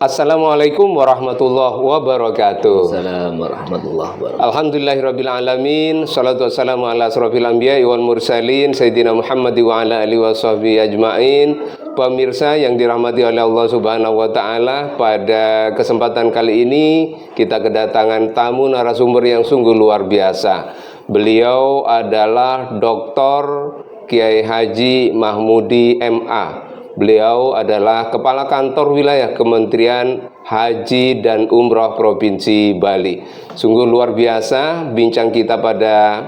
Assalamualaikum warahmatullahi wabarakatuh. Assalamualaikum warahmatullahi wabarakatuh. Alhamdulillahirabbil alamin, shalatu wassalamu ala asrofil anbiya'i wal mursalin sayyidina Muhammad wa ala alihi washabbihi ajmain. Pemirsa yang dirahmati oleh Allah Subhanahu wa taala, pada kesempatan kali ini kita kedatangan tamu narasumber yang sungguh luar biasa. Beliau adalah Dr. Kiai Haji Mahmudi MA. Beliau adalah Kepala Kantor Wilayah Kementerian Haji dan Umroh Provinsi Bali. Sungguh luar biasa bincang kita pada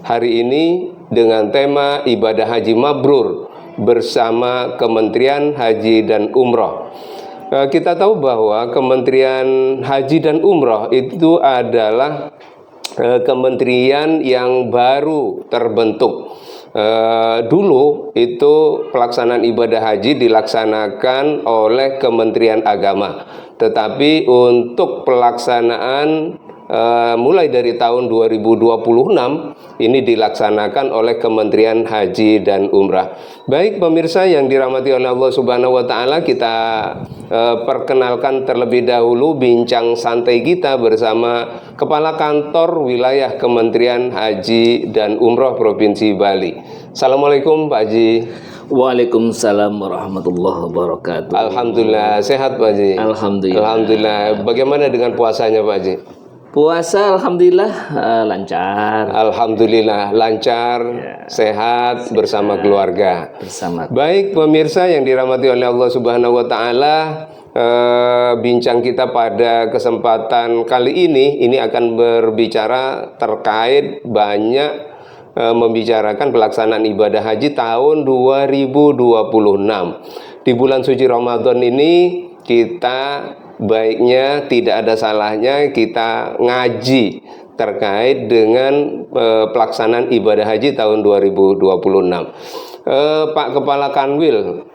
hari ini dengan tema ibadah haji mabrur bersama Kementerian Haji dan Umroh. Kita tahu bahwa Kementerian Haji dan Umroh itu adalah kementerian yang baru terbentuk. Dulu itu pelaksanaan ibadah haji dilaksanakan oleh Kementerian Agama, tetapi untuk pelaksanaan mulai dari tahun 2026 ini dilaksanakan oleh Kementerian Haji dan Umrah. Baik pemirsa yang dirahmati oleh Allah Subhanahu wa taala, kita perkenalkan terlebih dahulu bincang santai kita bersama Kepala Kantor Wilayah Kementerian Haji dan Umroh Provinsi Bali. Assalamualaikum Pak Haji. Waalaikumsalam warahmatullahi wabarakatuh. Alhamdulillah, sehat Pak Haji. Alhamdulillah. Alhamdulillah. Bagaimana dengan puasanya Pak Haji? Puasa alhamdulillah lancar. Alhamdulillah lancar, sehat bersama keluarga. Bersama. Baik pemirsa yang dirahmati oleh Allah Subhanahu wa taala, bincang kita pada kesempatan kali ini akan berbicara terkait banyak membicarakan pelaksanaan ibadah haji tahun 2026. Di bulan suci Ramadan ini kita baiknya tidak ada salahnya kita ngaji terkait dengan pelaksanaan ibadah haji tahun 2026. Pak Kepala Kanwil,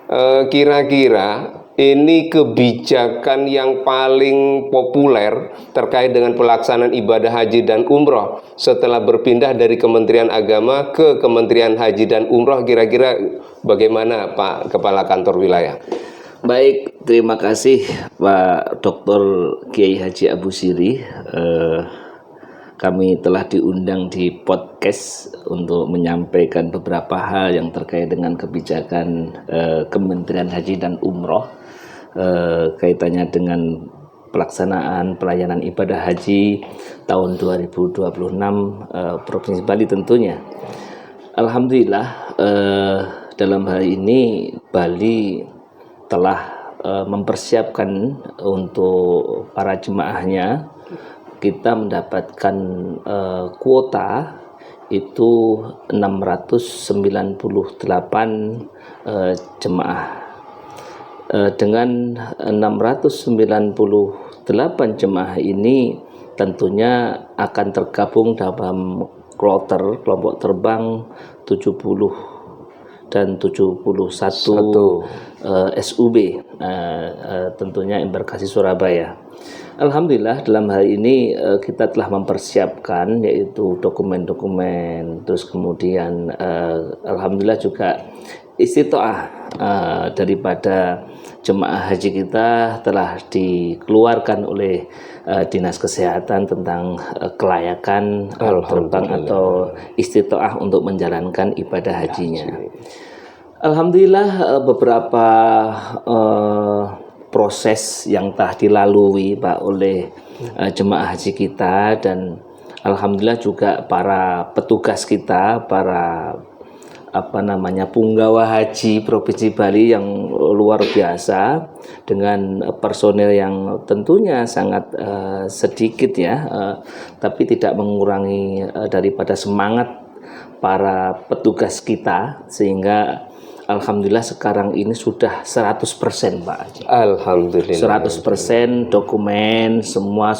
kira-kira ini kebijakan yang paling populer terkait dengan pelaksanaan ibadah haji dan umroh setelah berpindah dari Kementerian Agama ke Kementerian Haji dan Umroh, kira-kira bagaimana Pak Kepala Kantor Wilayah? Baik, terima kasih Pak Dr. Kiai Haji Abu Siri. Kami telah diundang di podcast untuk menyampaikan beberapa hal yang terkait dengan kebijakan Kementerian Haji dan Umroh, kaitannya dengan pelaksanaan pelayanan ibadah haji tahun 2026 Provinsi Bali tentunya. Alhamdulillah dalam hal ini Bali telah mempersiapkan untuk para jemaahnya. Kita mendapatkan kuota itu 698 jemaah. Dengan 698 jemaah ini tentunya akan tergabung dalam kloter kelompok terbang 70 dan 71 SUB, tentunya embarkasi Surabaya. Alhamdulillah dalam hal ini kita telah mempersiapkan yaitu dokumen-dokumen, terus kemudian alhamdulillah juga istitoah daripada jemaah haji kita telah dikeluarkan oleh Dinas Kesehatan tentang kelayakan terbang atau istitoah untuk menjalankan ibadah hajinya. Alhamdulillah beberapa proses yang telah dilalui Pak oleh jemaah haji kita, dan alhamdulillah juga para petugas kita, para punggawa haji Provinsi Bali yang luar biasa dengan personil yang tentunya sangat sedikit ya, tapi tidak mengurangi daripada semangat para petugas kita, sehingga alhamdulillah sekarang ini sudah 100% Pak Haji. Alhamdulillah 100% dokumen semua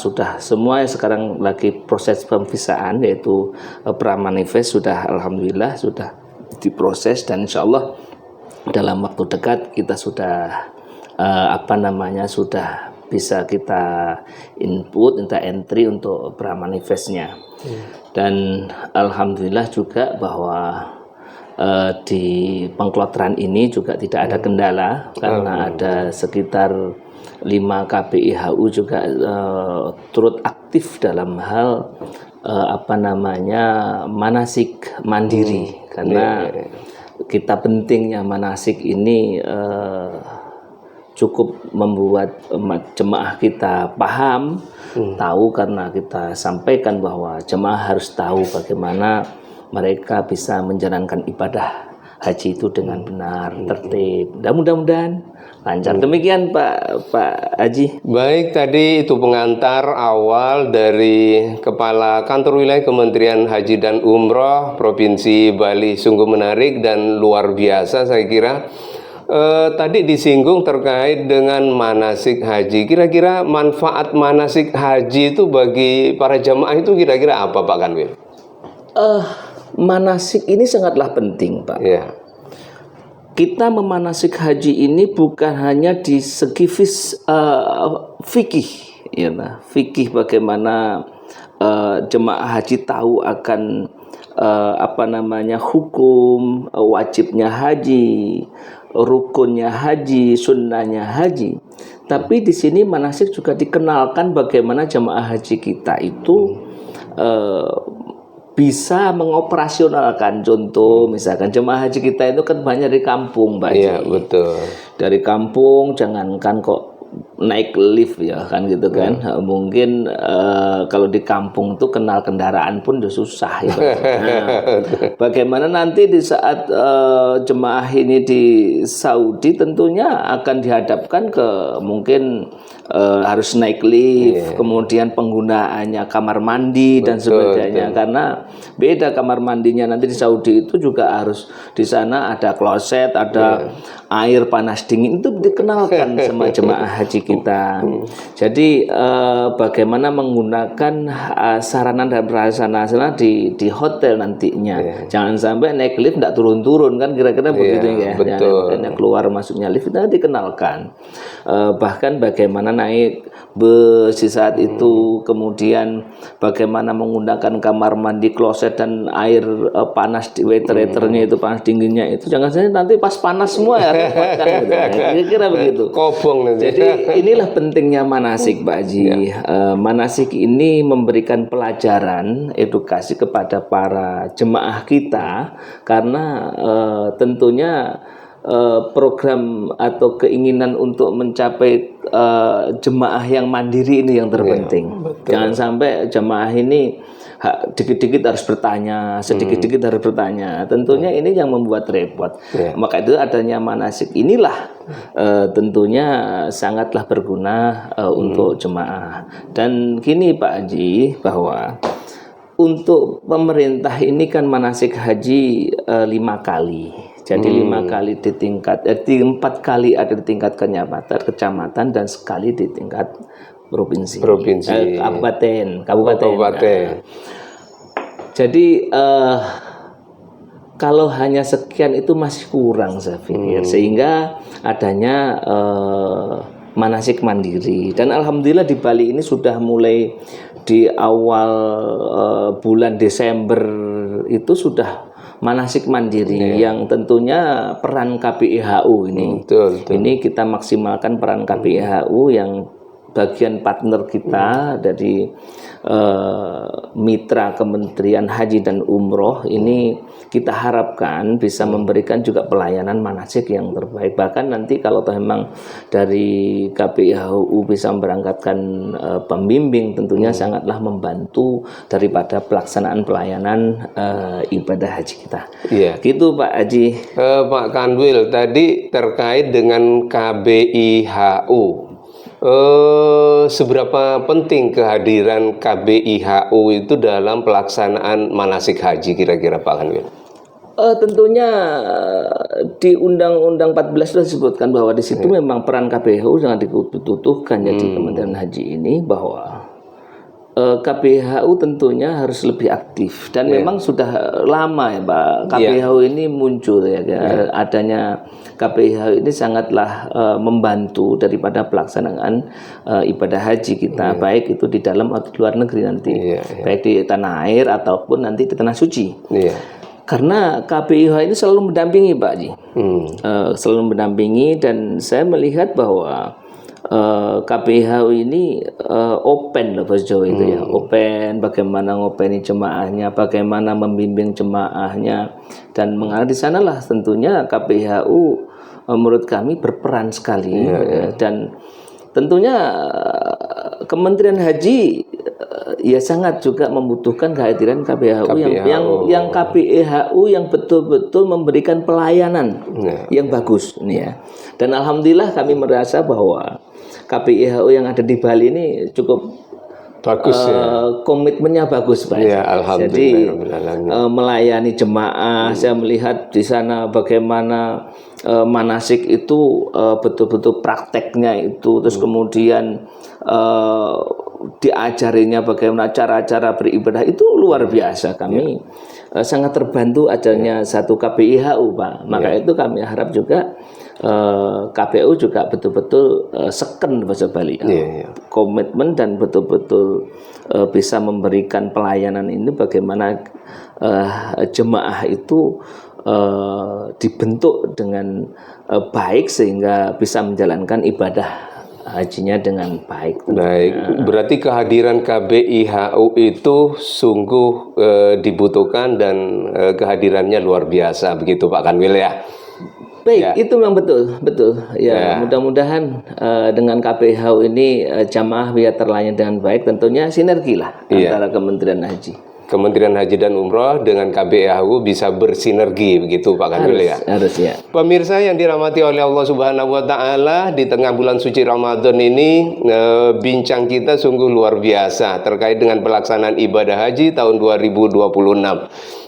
sekarang lagi proses pemvisaan, yaitu pramanifest sudah alhamdulillah sudah diproses, dan insya Allah dalam waktu dekat kita sudah sudah bisa kita input, kita entry untuk pramanifestnya. Dan alhamdulillah juga bahwa di pengkloteran ini juga tidak ada kendala karena ada sekitar 5 KPIHU juga turut aktif dalam hal manasik mandiri karena kita pentingnya manasik ini cukup membuat jemaah kita paham, tahu, karena kita sampaikan bahwa jemaah harus tahu bagaimana mereka bisa menjalankan ibadah haji itu dengan benar, tertib. Dan mudah-mudahan lancar. Demikian Pak Haji. Baik, tadi itu pengantar awal dari Kepala Kantor Wilayah Kementerian Haji dan Umroh Provinsi Bali. Sungguh menarik dan luar biasa saya kira. Tadi disinggung terkait dengan manasik haji. Kira-kira manfaat manasik haji itu bagi para jamaah itu kira-kira apa Pak Kanwil? Manasik ini sangatlah penting Pak. Ya. Kita memanasik haji ini bukan hanya di segi fikih, ya, fikih bagaimana jemaah haji tahu akan hukum wajibnya haji, rukunnya haji, sunnahnya haji. Tapi di sini manasik juga dikenalkan bagaimana jemaah haji kita itu bisa mengoperasionalkan. Contoh misalkan jemaah haji kita itu kan banyak di kampung, Mbak. Iya, betul. Dari kampung jangankan kok naik lift ya kan gitu kan. Mungkin kalau di kampung tuh kenal kendaraan pun udah susah ya. Bagaimana nanti di saat jemaah ini di Saudi tentunya akan dihadapkan ke mungkin harus naik lift, kemudian penggunaannya kamar mandi dan sebagainya. Karena beda kamar mandinya nanti di Saudi itu juga harus di sana ada kloset, ada air panas dingin, itu dikenalkan sama jemaah haji kita. Jadi bagaimana menggunakan sarana dan prasarana di hotel nantinya. Jangan sampai naik lift tidak turun-turun kan, kira-kira begitu ya. Jangan keluar masuknya lift itu dikenalkan. Bahkan bagaimana naik bus di saat itu, kemudian bagaimana menggunakan kamar mandi, kloset dan air panas di waiter-waiternya itu panas dinginnya itu jangan sampai nanti pas panas semua ya repotkan gitu. Kira-kira begitu. Kobong nanti. Jadi inilah pentingnya manasik Pak Haji. Manasik ini memberikan pelajaran edukasi kepada para jemaah kita karena tentunya program atau keinginan untuk mencapai jemaah yang mandiri ini yang terpenting. Jangan sampai jemaah ini dikit-dikit harus bertanya, sedikit-dikit harus bertanya. Tentunya ini yang membuat repot. Maka itu adanya manasik inilah tentunya sangatlah berguna untuk jemaah. Dan gini Pak Haji, bahwa untuk pemerintah ini kan manasik haji 5 kali. Jadi 5 kali di tingkat 4 kali ada di tingkat kecamatan dan sekali di tingkat provinsi. Kabupaten. Nah, jadi kalau hanya sekian itu masih kurang saya pikir. Sehingga adanya manasik mandiri. Dan alhamdulillah di Bali ini sudah mulai di awal bulan Desember itu sudah manasik mandiri yang tentunya peran KPIHU ini. Ini kita maksimalkan peran KPIHU yang bagian partner kita dari mitra Kementerian Haji dan Umroh ini kita harapkan bisa memberikan juga pelayanan manasik yang terbaik. Bahkan nanti kalau memang dari KPIHU bisa memberangkatkan pembimbing tentunya sangatlah membantu daripada pelaksanaan pelayanan ibadah haji kita. Gitu Pak Haji. Pak Kanwil, tadi terkait dengan KBIHU. Seberapa penting kehadiran KBIHU itu dalam pelaksanaan manasik haji kira-kira Pak Kanwil? Tentunya di Undang-Undang 14 sudah disebutkan bahwa di situ memang peran KBIHU sangat dibutuhkan. Jadi Kementerian Haji ini bahwa KBIHU tentunya harus lebih aktif dan memang sudah lama ya Pak KBIHU ini muncul ya. Adanya KBIHU ini sangatlah membantu daripada pelaksanaan ibadah haji kita baik itu di dalam atau di luar negeri nanti baik di tanah air ataupun nanti di tanah suci. Karena KPIH ini selalu mendampingi Pak Haji, selalu mendampingi, dan saya melihat bahwa KPIH ini open lah bahasa Jawa itu ya, open, bagaimana ngopeni jemaahnya, bagaimana membimbing jemaahnya, dan mengarah di sanalah tentunya KPIHU menurut kami berperan sekali, dan tentunya Kementerian Haji ya sangat juga membutuhkan kehadiran KPIHU yang KPIHU yang betul-betul memberikan pelayanan yang bagus ini ya. Dan alhamdulillah kami merasa bahwa KPIHU yang ada di Bali ini cukup bagus komitmennya bagus Pak. Ya, alhamdulillah. Jadi melayani jemaah, saya melihat di sana bagaimana manasik itu betul-betul prakteknya itu, terus kemudian diajarinya bagaimana cara-cara beribadah itu luar biasa. Kami sangat terbantu adanya satu KPIHU Pak. Maka itu kami harap juga KPU juga betul-betul seken bahasa Bali, komitmen dan betul-betul bisa memberikan pelayanan ini, bagaimana jemaah itu dibentuk dengan baik sehingga bisa menjalankan ibadah hajinya dengan baik. Baik, berarti kehadiran KBIHU itu sungguh dibutuhkan dan kehadirannya luar biasa, begitu Pak Kanwil ya? Baik, itu memang betul. Ya, mudah-mudahan dengan KPIHU ini jamaah biar terlayani dengan baik, tentunya sinergi lah antara Kementerian Haji. Kementerian Haji dan Umroh dengan KBIHU bisa bersinergi, begitu Pak Kanwil ya? Harus ya. Pemirsa yang dirahmati oleh Allah Subhanahu wa Ta'ala, di tengah bulan suci Ramadan ini bincang kita sungguh luar biasa terkait dengan pelaksanaan ibadah haji tahun 2026.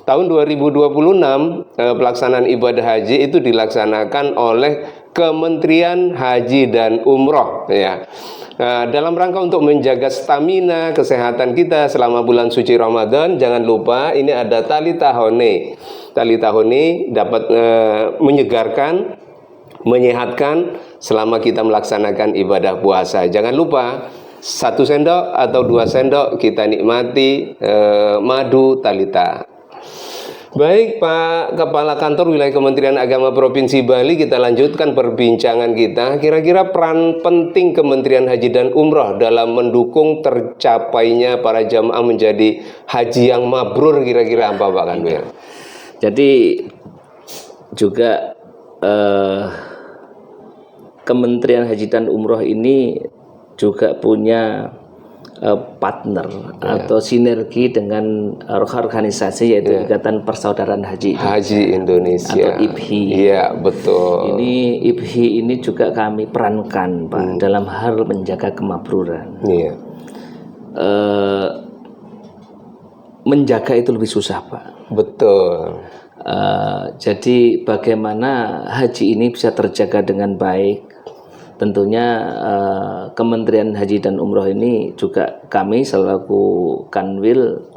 Tahun 2026 pelaksanaan ibadah haji itu dilaksanakan oleh Kementerian Haji dan Umroh ya. Nah, dalam rangka untuk menjaga stamina kesehatan kita selama bulan suci Ramadan, jangan lupa ini ada tali tahone. Tali tahone dapat menyegarkan, menyehatkan selama kita melaksanakan ibadah puasa. Jangan lupa 1 sendok atau 2 sendok kita nikmati madu talita. Baik Pak Kepala Kantor Wilayah Kementerian Agama Provinsi Bali, kita lanjutkan perbincangan kita. Kira-kira peran penting Kementerian Haji dan Umroh dalam mendukung tercapainya para jamaah menjadi haji yang mabrur kira-kira apa Pak Kanwil? Jadi juga Kementerian Haji dan Umroh ini juga punya partner atau sinergi dengan organisasi yaitu Ikatan Persaudaraan Haji Indonesia atau IPHI. Iya, betul. Ini IPHI ini juga kami perankan Pak dalam hal menjaga kemabruran. Iya. Menjaga itu lebih susah Pak. Betul. Jadi bagaimana haji ini bisa terjaga dengan baik? Tentunya Kementerian Haji dan Umroh ini juga kami selaku Kanwil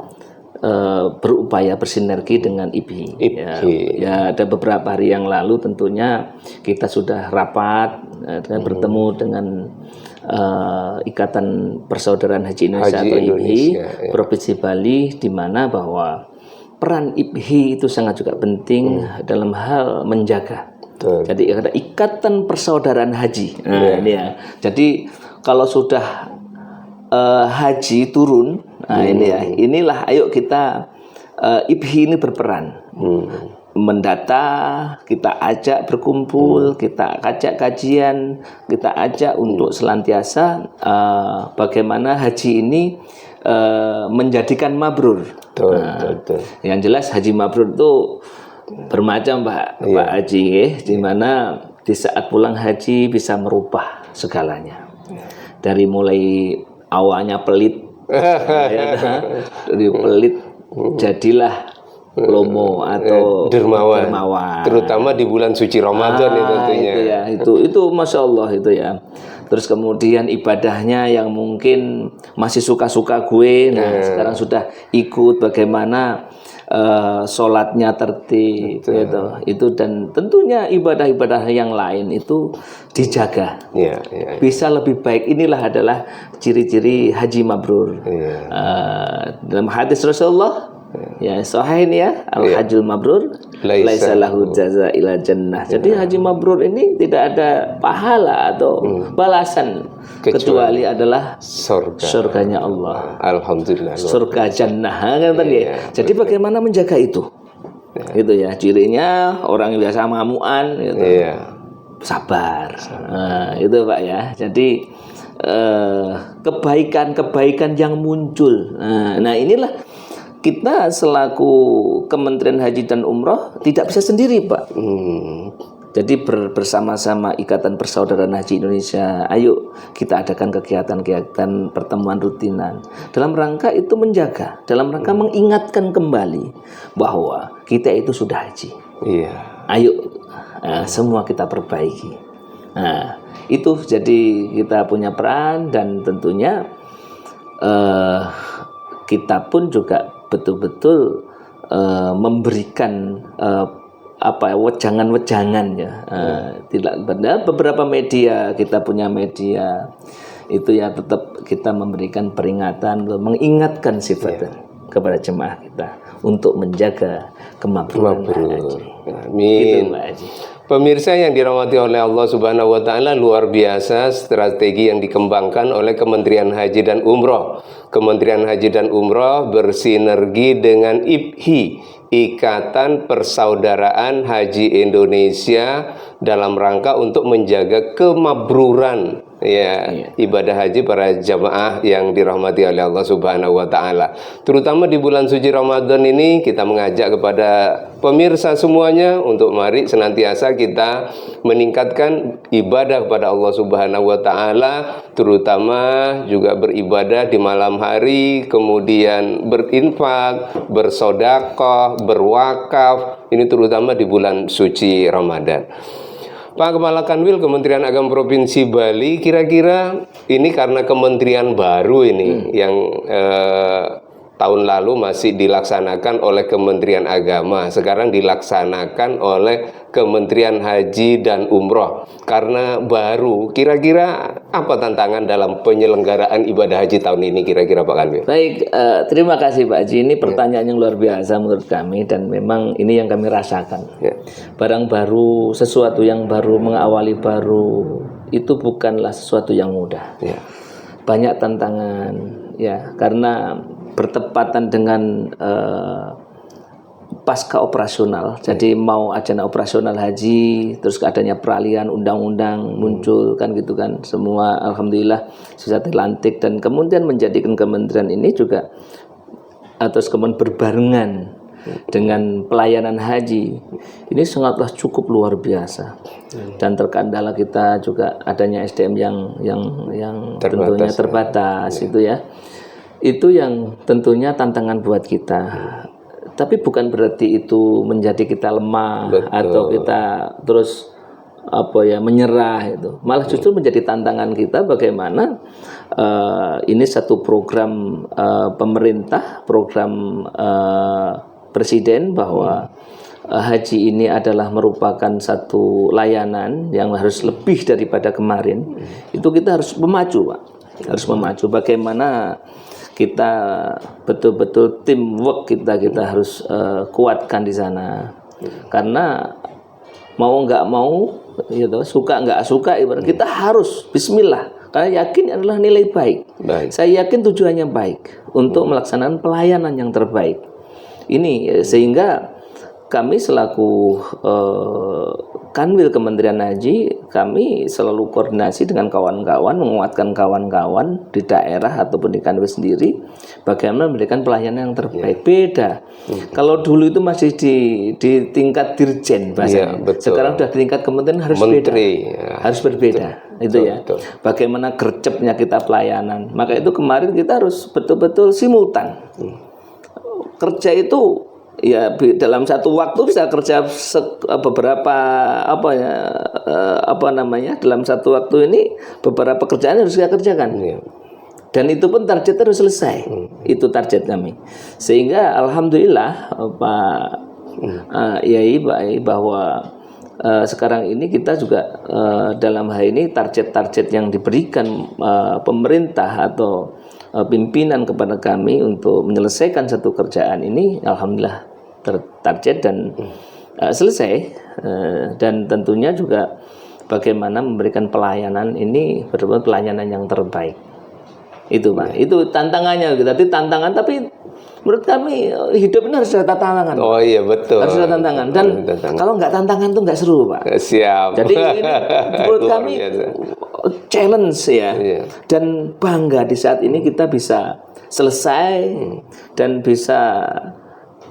berupaya bersinergi dengan IPHI. Ya, ada beberapa hari yang lalu tentunya kita sudah rapat dengan bertemu dengan Ikatan Persaudaraan Haji Indonesia atau IPHI Provinsi Bali, di mana bahwa peran IPHI itu sangat juga penting dalam hal menjaga. Jadi ada Ikatan Persaudaraan Haji. Nah, ini ya. Jadi kalau sudah haji turun, nah ini ya. Inilah ayo kita IPHI ini berperan. Mendata, kita ajak berkumpul, kita ajak kajian, kita ajak untuk selantiasa bagaimana haji ini menjadikan mabrur. Yang jelas haji mabrur itu bermacam Pak Haji, di mana di saat pulang haji bisa merubah segalanya. Dari mulai awalnya pelit, dari pelit jadilah lomo atau dermawan. Terutama di bulan suci Ramadan itu tentunya. Itu Masya Allah itu ya. Terus kemudian ibadahnya yang mungkin masih suka-suka gue, nah sekarang sudah ikut bagaimana sholatnya tertib gitu. Itu dan tentunya ibadah-ibadah yang lain itu dijaga bisa lebih baik. Inilah adalah ciri-ciri haji mabrur. Dalam hadis Rasulullah Ya, sahih ini ya, al-hajjul mabrur laisa lahu jaza ila jannah. Jadi haji mabrur ini tidak ada pahala atau balasan kecuali adalah surganya Allah. Alhamdulillah. Surga jannah kan tadi. Jadi bagaimana menjaga itu? Gitu ya, cirinya orang yang biasa mamuan gitu. Sabar. Nah, itu Pak ya. Jadi kebaikan-kebaikan yang muncul. Nah, inilah kita selaku Kementerian Haji dan Umroh tidak bisa sendiri, Pak. Jadi bersama-sama Ikatan Persaudaraan Haji Indonesia, ayo kita adakan kegiatan-kegiatan pertemuan rutinan dalam rangka itu menjaga, dalam rangka mengingatkan kembali bahwa kita itu sudah haji. Ayo semua kita perbaiki. Nah, itu jadi kita punya peran, dan tentunya kita pun juga betul-betul memberikan wejangan-wejangan ya. Tidak benar, beberapa media, kita punya media itu ya, tetap kita memberikan peringatan, mengingatkan sifatnya kepada jemaah kita untuk menjaga kemabruran haji. Amin. Pemirsa yang dirahmati oleh Allah Subhanahu wa taala, luar biasa strategi yang dikembangkan oleh Kementerian Haji dan Umroh. Kementerian Haji dan Umroh bersinergi dengan IPHI, Ikatan Persaudaraan Haji Indonesia, dalam rangka untuk menjaga kemabruran ibadah haji para jamaah yang dirahmati oleh Allah Subhanahu wa taala. Terutama di bulan suci Ramadan ini, kita mengajak kepada pemirsa semuanya untuk mari senantiasa kita meningkatkan ibadah kepada Allah Subhanahu wa taala, terutama juga beribadah di malam hari, kemudian berinfak, bersedekah, berwakaf, ini terutama di bulan suci Ramadan. Pak Kepala Kanwil Kementerian Agama Provinsi Bali, kira-kira ini karena kementerian baru ini yang tahun lalu masih dilaksanakan oleh Kementerian Agama, sekarang dilaksanakan oleh Kementerian Haji dan Umroh. Karena baru, kira-kira apa tantangan dalam penyelenggaraan ibadah haji tahun ini kira-kira Pak Kanwil? Baik, terima kasih Pak Haji. Ini pertanyaan yang luar biasa menurut kami, dan memang ini yang kami rasakan. Barang baru, sesuatu yang baru, mengawali baru, itu bukanlah sesuatu yang mudah. Banyak tantangan, ya, karena bertepatan dengan pasca operasional. Jadi mau ajana operasional haji, terus adanya peralihan undang-undang muncul kan gitu kan. Semua alhamdulillah sudah dilantik, dan kemudian menjadikan kementerian ini juga atau kemudian berbarengan dengan pelayanan haji. Ini sangatlah cukup luar biasa. Dan terkendala kita juga adanya SDM yang tentunya terbatas itu ya. Itu yang tentunya tantangan buat kita. Tapi bukan berarti itu menjadi kita lemah atau kita terus menyerah itu. Malah justru menjadi tantangan kita bagaimana ini satu program pemerintah, program presiden, bahwa haji ini adalah merupakan satu layanan yang harus lebih daripada kemarin. Itu kita harus memacu, Pak. Harus memacu bagaimana kita betul-betul teamwork kita harus kuatkan di sana. Karena mau nggak mau, gitu, suka nggak suka, ibarat kita harus Bismillah. Karena yakin adalah nilai baik. Saya yakin tujuannya baik untuk melaksanakan pelayanan yang terbaik. Ini sehingga kami selaku Kanwil Kementerian Haji, kami selalu koordinasi dengan kawan-kawan, menguatkan kawan-kawan di daerah ataupun di Kanwil sendiri, bagaimana memberikan pelayanan yang terbaik. Beda. Kalau dulu itu masih di tingkat dirjen bahasanya. Sekarang sudah di tingkat kementerian, harus Menteri, beda. Harus berbeda. Itu ya. Bagaimana gercepnya kita pelayanan. Maka itu kemarin kita harus betul-betul simultan. Kerja itu ya dalam satu waktu bisa kerja beberapa dalam satu waktu ini beberapa pekerjaan harus kita kerjakan. Dan itu pun target harus selesai. Itu target kami. Sehingga alhamdulillah Pak Yai bahwa sekarang ini kita juga dalam hal ini target-target yang diberikan pemerintah atau pimpinan kepada kami untuk menyelesaikan satu kerjaan ini, alhamdulillah tertarget dan selesai. Dan tentunya juga bagaimana memberikan pelayanan ini betul-betul pelayanan yang terbaik. Itu Pak, itu tantangannya. Tapi tantangan, tapi menurut kami hidup ini harus ada tantangan. Oh iya betul. Harus ada tantangan. Dan kalau nggak tantangan tuh nggak seru Pak. Siap. Jadi ini menurut kami challenge ya. Dan bangga di saat ini kita bisa selesai dan bisa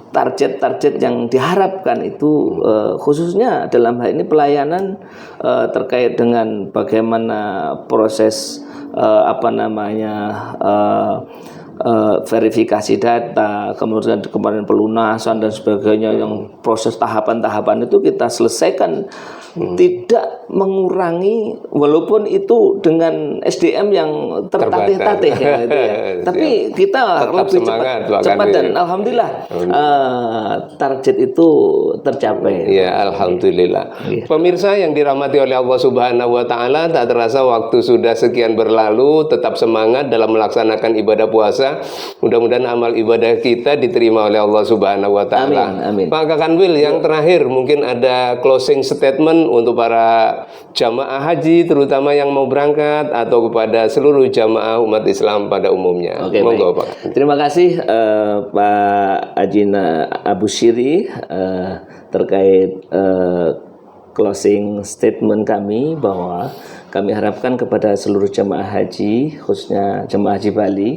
target-target yang diharapkan itu khususnya dalam hal ini pelayanan terkait dengan bagaimana proses verifikasi data, kemudian kemarin pelunasan dan sebagainya, yang proses tahapan-tahapan itu kita selesaikan, tidak mengurangi, walaupun itu dengan SDM yang tertatih-tatih ya, gitu ya. Tapi kita tetap lebih cepat dan alhamdulillah target itu tercapai. Ya, alhamdulillah. Pemirsa yang dirahmati oleh Allah Subhanahu wa taala, tak terasa waktu sudah sekian berlalu. Tetap semangat dalam melaksanakan ibadah puasa. Mudah-mudahan amal ibadah kita diterima oleh Allah Subhanahu wa taala. Amin. Pak Kakanwil, yang terakhir mungkin ada closing statement untuk para jamaah haji, terutama yang mau berangkat, atau kepada seluruh jamaah umat Islam pada umumnya. Oke, monggo Pak. Terima kasih Pak Ajina Abu Syiri terkait closing statement kami, bahwa kami harapkan kepada seluruh jamaah haji, khususnya jamaah haji Bali,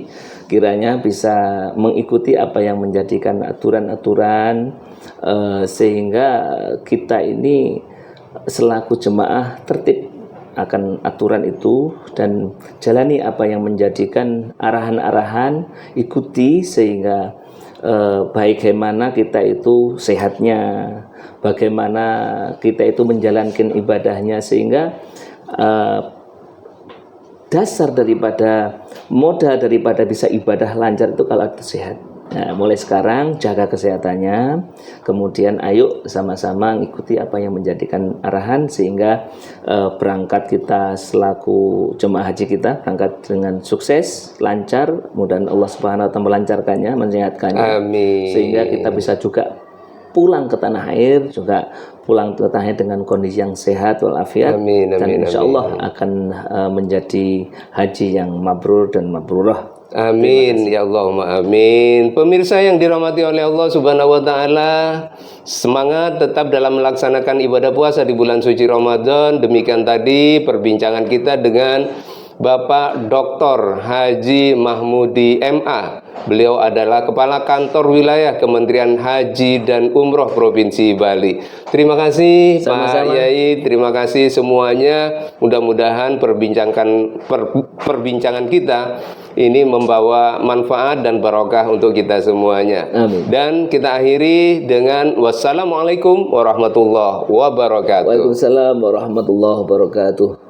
kiranya bisa mengikuti apa yang menjadikan aturan-aturan sehingga kita ini selaku jemaah tertib akan aturan itu dan jalani apa yang menjadikan arahan-arahan, ikuti sehingga bagaimana kita itu sehatnya, bagaimana kita itu menjalankan ibadahnya, sehingga dasar daripada modal daripada bisa ibadah lancar itu kalau itu sehat. Nah, mulai sekarang jaga kesehatannya, kemudian ayo sama-sama ngikuti apa yang menjadikan arahan sehingga berangkat kita selaku jemaah haji kita berangkat dengan sukses, lancar, mudah-mudahan Allah Subhanahu wa taala melancarkannya, menyehatkannya. Amin. Sehingga kita bisa juga pulang ke tanah air, juga pulang ke tanah air dengan kondisi yang sehat walafiat, dan insya Allah akan menjadi haji yang mabrur dan mabrurah. Amin ya Allahumma amin. Pemirsa yang dirahmati oleh Allah Subhanahu wa taala, semangat tetap dalam melaksanakan ibadah puasa di bulan suci Ramadan. Demikian tadi perbincangan kita dengan Bapak Dr. Haji Mahmudi MA. Beliau adalah Kepala Kantor Wilayah Kementerian Haji dan Umroh Provinsi Bali. Terima kasih Pak Yai, terima kasih semuanya. Mudah-mudahan perbincangan kita ini membawa manfaat dan barokah untuk kita semuanya. Amin. Dan kita akhiri dengan wassalamualaikum warahmatullahi wabarakatuh. Waalaikumsalam warahmatullahi wabarakatuh.